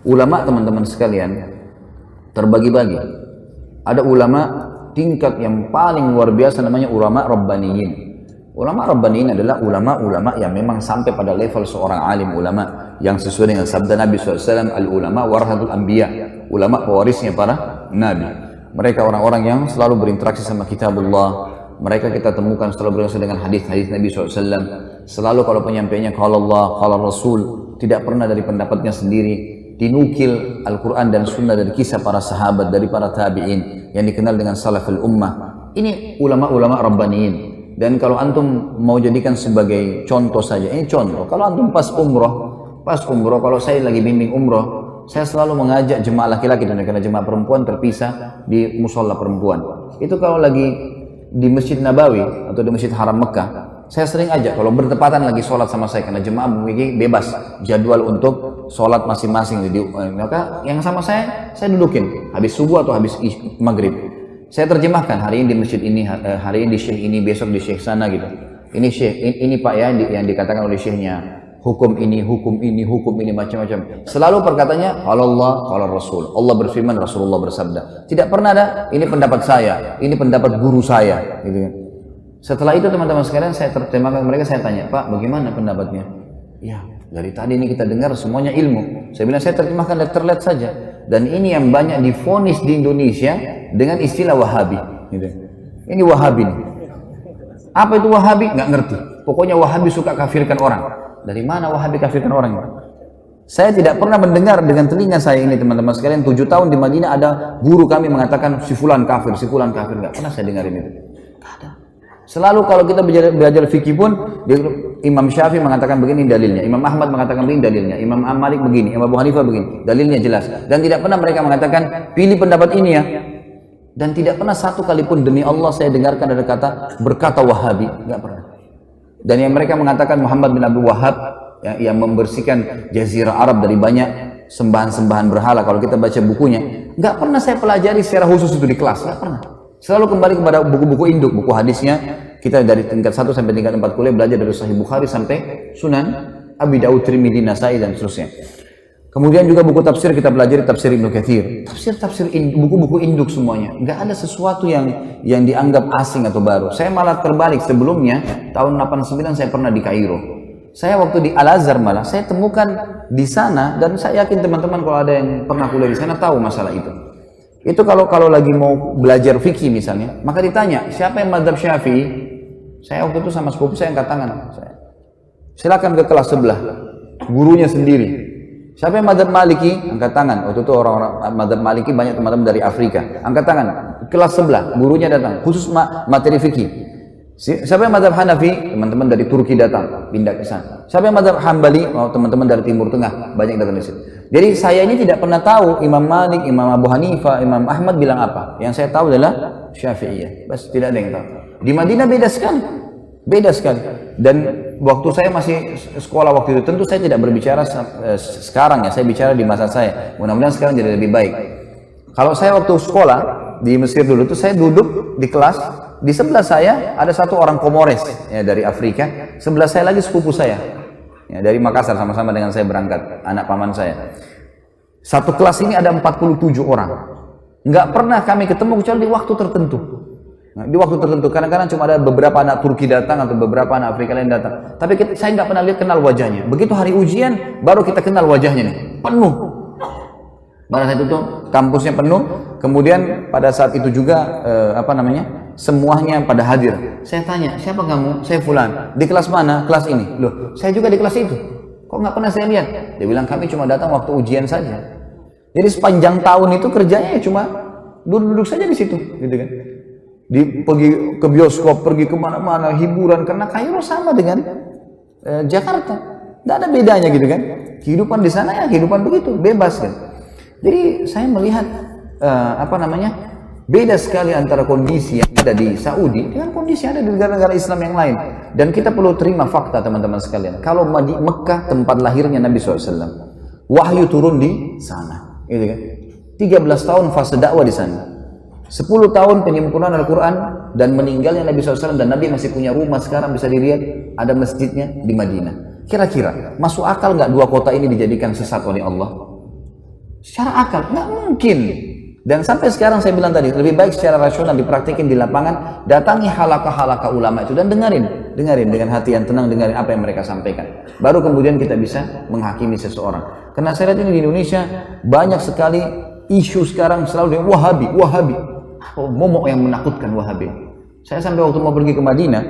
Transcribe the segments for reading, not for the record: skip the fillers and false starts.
Ulama teman-teman sekalian terbagi-bagi. Ada ulama tingkat yang paling luar biasa namanya ulama rabbaniyin. Ulama rabbaniyin adalah ulama-ulama yang memang sampai pada level seorang alim ulama yang sesuai dengan sabda Nabi SAW, al-ulama warahatul anbiya, ulama pewarisnya para nabi. Mereka orang-orang yang selalu berinteraksi sama kitabullah. Mereka kita temukan selalu berinteraksi dengan hadis-hadis Nabi SAW. Selalu kalau penyampaiannya kalau Allah, kalau Rasul, tidak pernah dari pendapatnya sendiri. Dinukil Al-Quran dan Sunnah dari kisah para sahabat, dari para tabi'in yang dikenal dengan salaful ummah. Ini ulama-ulama rabbaniyin. Dan kalau antum mau jadikan sebagai contoh saja, ini contoh. Kalau antum pas umroh, kalau saya lagi bimbing umroh, saya selalu mengajak jemaah laki-laki, dan karena jemaah perempuan terpisah di musola perempuan. Itu kalau lagi di Masjid Nabawi atau di Masjid Haram Mekah, saya sering ajak kalau bertepatan lagi sholat sama saya, karena jemaah memiliki bebas jadwal untuk sholat masing-masing. Maka yang sama saya dudukin habis subuh atau habis maghrib. Saya terjemahkan hari ini di masjid ini, hari ini di syekh ini, besok di syekh sana gitu. Ini syekh, ini pak ya yang dikatakan oleh syekhnya. Hukum ini, macam-macam. Selalu perkataannya Allah, kalau Rasul. Allah berfirman, Rasulullah bersabda. Tidak pernah ada, ini pendapat saya, ini pendapat guru saya, gitu kan. Setelah itu teman-teman sekalian, saya terjemahkan mereka, saya tanya, Pak, bagaimana pendapatnya? Ya, dari tadi ini kita dengar semuanya ilmu. Saya bilang, saya terjemahkan letterlet saja. Dan ini yang banyak divonis di Indonesia dengan istilah Wahabi. Gitu. Ini Wahabi nih. Apa itu Wahabi? Nggak ngerti. Pokoknya Wahabi suka kafirkan orang. Dari mana Wahabi kafirkan orang? Saya tidak pernah mendengar dengan telinga saya ini teman-teman sekalian. 7 tahun di Madinah ada guru kami mengatakan si fulan kafir. Nggak pernah saya dengar ini. Nggak ada. Selalu kalau kita belajar fikih pun, Imam Syafi'i mengatakan begini dalilnya, Imam Ahmad mengatakan begini dalilnya, Imam Malik begini, Imam Abu Hanifah begini, dalilnya jelas. Dan tidak pernah mereka mengatakan pilih pendapat ini ya. Dan tidak pernah satu kali pun demi Allah saya dengarkan ada kata berkata Wahabi, nggak pernah. Dan yang mereka mengatakan Muhammad bin Abdul Wahhab yang membersihkan Jazirah Arab dari banyak sembahan-sembahan berhala. Kalau kita baca bukunya, nggak pernah saya pelajari secara khusus itu di kelas, nggak pernah. Selalu kembali kepada buku-buku induk, buku hadisnya. Kita dari tingkat 1 sampai tingkat 4 kuliah belajar dari Sahih Bukhari sampai Sunan Abi Daud, Tirmidzi, Nasai dan seterusnya. Kemudian juga buku tafsir kita pelajari tafsir Ibnu Katsir, buku-buku induk semuanya. Nggak ada sesuatu yang dianggap asing atau baru. Saya malah terbalik, sebelumnya tahun 89 saya pernah di Kairo. Saya waktu di Al-Azhar malah saya temukan di sana, dan saya yakin teman-teman kalau ada yang pernah kuliah di sana tahu masalah itu. Itu kalau lagi mau belajar fikih misalnya, maka ditanya siapa yang mazhab Syafi'i. Saya waktu itu sama sepupu saya angkat tangan. Silakan ke kelas sebelah, gurunya sendiri. Siapa yang mazhab Maliki? Angkat tangan. Waktu itu orang-orang mazhab Maliki banyak teman-teman dari Afrika. Angkat tangan. Kelas sebelah, gurunya datang, khusus materi fikih. Siapa yang mazhab Hanafi? Teman-teman dari Turki datang, pindah ke sana. Siapa yang mazhab Hambali? Oh, teman-teman dari Timur Tengah, banyak datang di sini. Jadi saya ini tidak pernah tahu Imam Malik, Imam Abu Hanifah, Imam Ahmad bilang apa. Yang saya tahu adalah Syafi'iyah. Bas, tidak ada yang tahu. Di Madinah beda sekali. Dan waktu saya masih sekolah waktu itu, tentu saya tidak berbicara sekarang ya, saya bicara di masa saya. Mudah-mudahan sekarang jadi lebih baik. Kalau saya waktu sekolah di Mesir dulu itu, saya duduk di kelas, di sebelah saya ada satu orang Komores ya, dari Afrika, sebelah saya lagi sepupu saya ya, dari Makassar, sama-sama dengan saya berangkat, anak paman saya. Satu kelas ini ada 47 orang. Nggak pernah kami ketemu kecuali di waktu tertentu. Nah, di waktu tertentu, kadang-kadang cuma ada beberapa anak Turki datang atau beberapa anak Afrika lain datang. Tapi saya nggak pernah lihat kenal wajahnya. Begitu hari ujian, baru kita kenal wajahnya nih, penuh. Pada saat itu kampusnya penuh. Kemudian pada saat itu juga semuanya pada hadir. Saya tanya, siapa kamu? Saya Fulan. Di kelas mana? Kelas ini. Loh, saya juga di kelas itu. Kok nggak pernah saya lihat? Dia bilang kami cuma datang waktu ujian saja. Jadi sepanjang tahun itu kerjanya cuma duduk-duduk saja di situ, gitu kan? Pergi ke bioskop, pergi kemana-mana, hiburan, karena Kairo sama dengan Jakarta, tidak ada bedanya gitu kan. Kehidupan di sana ya kehidupan begitu, bebas kan. Jadi saya melihat beda sekali antara kondisi yang ada di Saudi dengan kondisi yang ada di negara-negara Islam yang lain. Dan kita perlu terima fakta teman-teman sekalian. Kalau di Mekah tempat lahirnya Nabi SAW, wahyu turun di sana, gitu kan. 13 tahun fase dakwah di sana. 10 tahun penyempurnaan Al-Quran dan meninggalnya Nabi SAW, dan Nabi masih punya rumah sekarang bisa dilihat, ada masjidnya di Madinah. Kira-kira masuk akal nggak 2 kota ini dijadikan sesat oleh Allah? Secara akal, nggak mungkin. Dan sampai sekarang saya bilang tadi, lebih baik secara rasional dipraktikin di lapangan, datangi halaka-halaka ulama itu dan dengerin dengan hati yang tenang, dengerin apa yang mereka sampaikan. Baru kemudian kita bisa menghakimi seseorang. Karena saya lihat ini di Indonesia banyak sekali isu sekarang selalu dengan Wahabi. Momok yang menakutkan Wahabi. Saya sampai waktu mau pergi ke Madinah,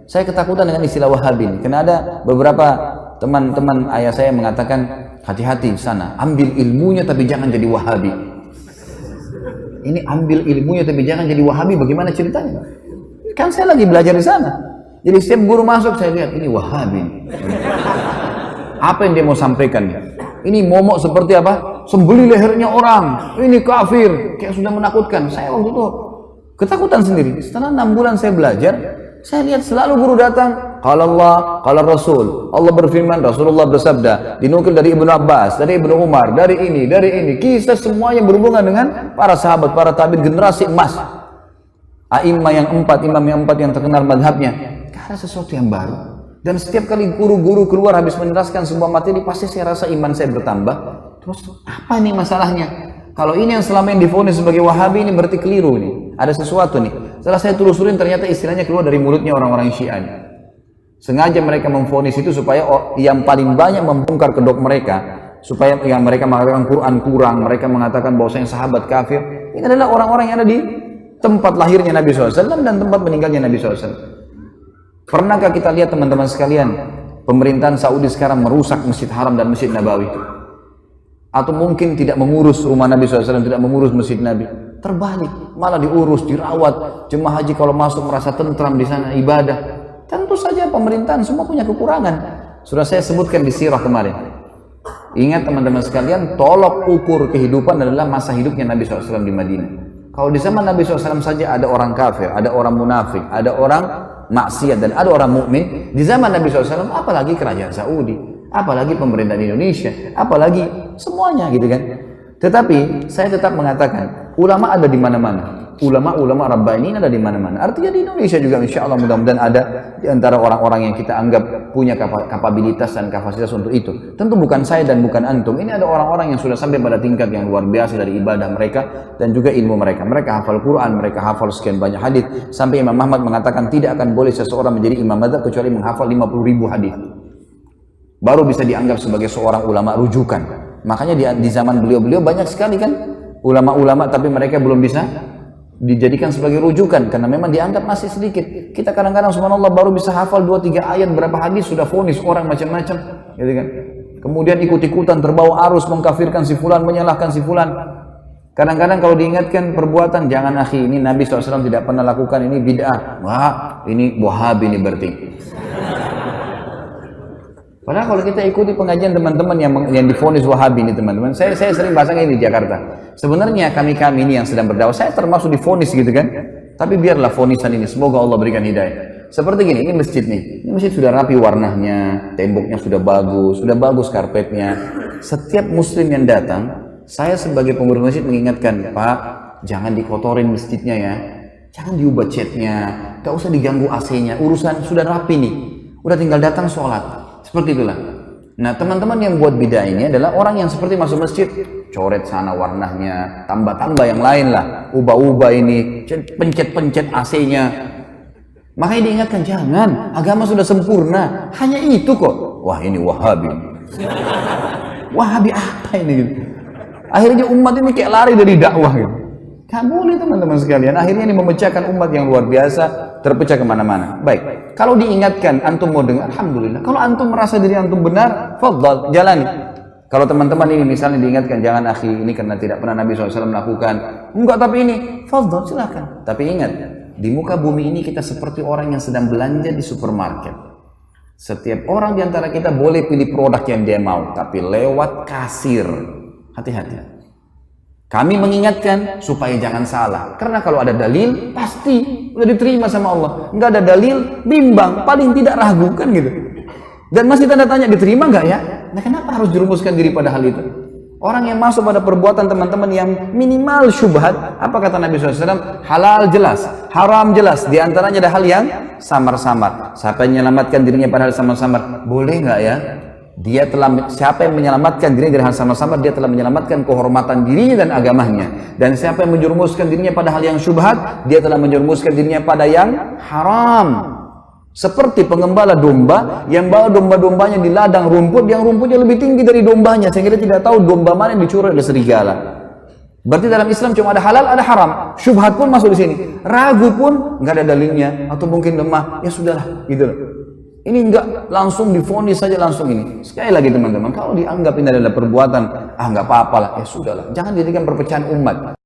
saya ketakutan dengan istilah Wahabi. Karena ada beberapa teman-teman ayah saya mengatakan, hati-hati di sana, ambil ilmunya tapi jangan jadi Wahabi. Ini ambil ilmunya tapi jangan jadi Wahabi, bagaimana ceritanya? Kan saya lagi belajar di sana. Jadi setiap guru masuk saya lihat, ini Wahabi. Apa yang dia mau sampaikan? Ini momok seperti apa? Sembeli lehernya orang. Ini kafir. Kayak sudah menakutkan. Saya waktu itu ketakutan sendiri. Setelah 6 bulan saya belajar, saya lihat selalu guru datang. Qala Allah, qala Rasul. Allah berfirman, Rasulullah bersabda. Dinukil dari Ibnu Abbas, dari Ibnu Umar, dari ini. Kisah semua yang berhubungan dengan para sahabat, para tabi'in, generasi emas. A'immah yang 4, imam yang 4 yang terkenal madhabnya. Gak ada sesuatu yang baru. Dan setiap kali guru-guru keluar habis meneraskan sebuah materi, pasti saya rasa iman saya bertambah. Terus apa nih masalahnya? Kalau ini yang selama yang divonis sebagai Wahabi, ini berarti keliru nih. Ada sesuatu nih. Setelah saya telusurin, ternyata istilahnya keluar dari mulutnya orang-orang Syiah. Sengaja mereka memvonis itu supaya yang paling banyak membongkar kedok mereka, supaya yang mereka mengatakan Quran kurang, mereka mengatakan bahwasanya sahabat kafir. Ini adalah orang-orang yang ada di tempat lahirnya Nabi SAW dan tempat meninggalnya Nabi SAW. Pernahkah kita lihat teman-teman sekalian, pemerintahan Saudi sekarang merusak Masjid Haram dan Masjid Nabawi? Atau mungkin tidak mengurus rumah Nabi SAW, tidak mengurus Masjid Nabi? Terbalik, malah diurus, dirawat. Jemaah haji kalau masuk merasa tentram di sana ibadah. Tentu saja pemerintahan semua punya kekurangan. Sudah saya sebutkan di sirah kemarin. Ingat teman-teman sekalian, tolok ukur kehidupan adalah masa hidupnya Nabi SAW di Madinah. Kalau di zaman Nabi SAW saja ada orang kafir, ada orang munafik, ada orang maksiat dan ada orang mukmin, di zaman Nabi SAW apalagi kerajaan Saudi, apalagi pemerintahan Indonesia, apalagi semuanya gitu kan. Tetapi saya tetap mengatakan ulama ada di mana-mana, ulama-ulama rabbani ada di mana-mana. Artinya di Indonesia juga insya Allah mudah-mudahan ada di antara orang-orang yang kita anggap punya kapabilitas dan kapasitas untuk itu. Tentu bukan saya dan bukan antum. Ini ada orang-orang yang sudah sampai pada tingkat yang luar biasa dari ibadah mereka dan juga ilmu mereka. Mereka hafal Quran, mereka hafal sekian banyak hadis. Sampai Imam Ahmad mengatakan tidak akan boleh seseorang menjadi imam madzhab kecuali menghafal 50.000 hadis. Baru bisa dianggap sebagai seorang ulama rujukan. Makanya di zaman beliau banyak sekali kan ulama-ulama tapi mereka belum bisa dijadikan sebagai rujukan karena memang dianggap masih sedikit. Kita kadang-kadang subhanallah baru bisa hafal 2-3 ayat berapa hadis sudah vonis orang macam-macam gitu kan. Kemudian ikut-ikutan terbawa arus mengkafirkan si fulan, menyalahkan si fulan. Kadang-kadang kalau diingatkan perbuatan, jangan akhi, ini Nabi SAW tidak pernah lakukan, ini bid'ah. Wah, ini Wahabi ini berarti. Padahal kalau kita ikuti pengajian teman-teman yang divonis Wahabi ini teman-teman, saya sering bahasanya ini di Jakarta. Sebenarnya kami ini yang sedang berdakwah, saya termasuk divonis gitu kan. Tapi biarlah vonisan ini, semoga Allah berikan hidayah. Seperti gini, ini masjid nih. Ini masjid sudah rapi warnanya, temboknya sudah bagus karpetnya. Setiap muslim yang datang, saya sebagai pengurus masjid mengingatkan, Pak, jangan dikotorin masjidnya ya. Jangan diubah catnya, gak usah diganggu AC-nya. Urusan sudah rapi nih, udah tinggal datang sholat. Seperti itulah. Nah, teman-teman yang buat bidah ini adalah orang yang seperti masuk masjid, coret sana warnanya, tambah-tambah yang lain lah, ubah-ubah ini, pencet-pencet AC-nya. Makanya diingatkan, jangan, agama sudah sempurna, hanya itu kok. Wah, ini Wahabi. Wahabi apa ini? Akhirnya umat ini kayak lari dari dakwah gitu. Gak boleh teman-teman sekalian. Akhirnya ini memecahkan umat yang luar biasa, terpecah kemana-mana. Baik, kalau diingatkan, antum mau dengar, alhamdulillah. Kalau antum merasa diri antum benar, fadhal, jalani. Kalau teman-teman ini misalnya diingatkan, jangan akhi, ini karena tidak pernah Nabi SAW melakukan. Enggak, tapi ini, fadhal, silakan. Tapi ingat, di muka bumi ini kita seperti orang yang sedang belanja di supermarket. Setiap orang di antara kita boleh pilih produk yang dia mau, tapi lewat kasir. Hati-hati. Kami mengingatkan supaya jangan salah. Karena kalau ada dalil, pasti udah diterima sama Allah. Enggak ada dalil, bimbang, paling tidak ragu kan gitu. Dan masih tanda tanya, diterima nggak ya? Nah, kenapa harus jerumuskan diri pada hal itu? Orang yang masuk pada perbuatan teman-teman yang minimal syubhat, apa kata Nabi SAW? Halal jelas, haram jelas. Di antaranya ada hal yang samar-samar. Siapa yang menyelamatkan dirinya pada hal samar-samar? Boleh nggak ya? siapa yang menyelamatkan dirinya dari hal sama-sama, dia telah menyelamatkan kehormatan dirinya dan agamanya. Dan siapa yang menjerumuskan dirinya pada hal yang syubhat, dia telah menjerumuskan dirinya pada yang haram. Seperti pengembala domba yang bawa domba-dombanya di ladang rumput, yang rumputnya lebih tinggi dari dombanya, sehingga dia tidak tahu domba mana yang dicuri oleh serigala. Berarti dalam Islam cuma ada halal, ada haram. Syubhat pun masuk di sini. Ragu pun nggak ada dalilnya, atau mungkin lemah, ya sudahlah, gitu loh. Ini enggak langsung divonis saja langsung ini. Sekali lagi teman-teman, kalau dianggap ini adalah perbuatan, nggak apa-apa lah, ya sudahlah. Jangan jadikan perpecahan umat.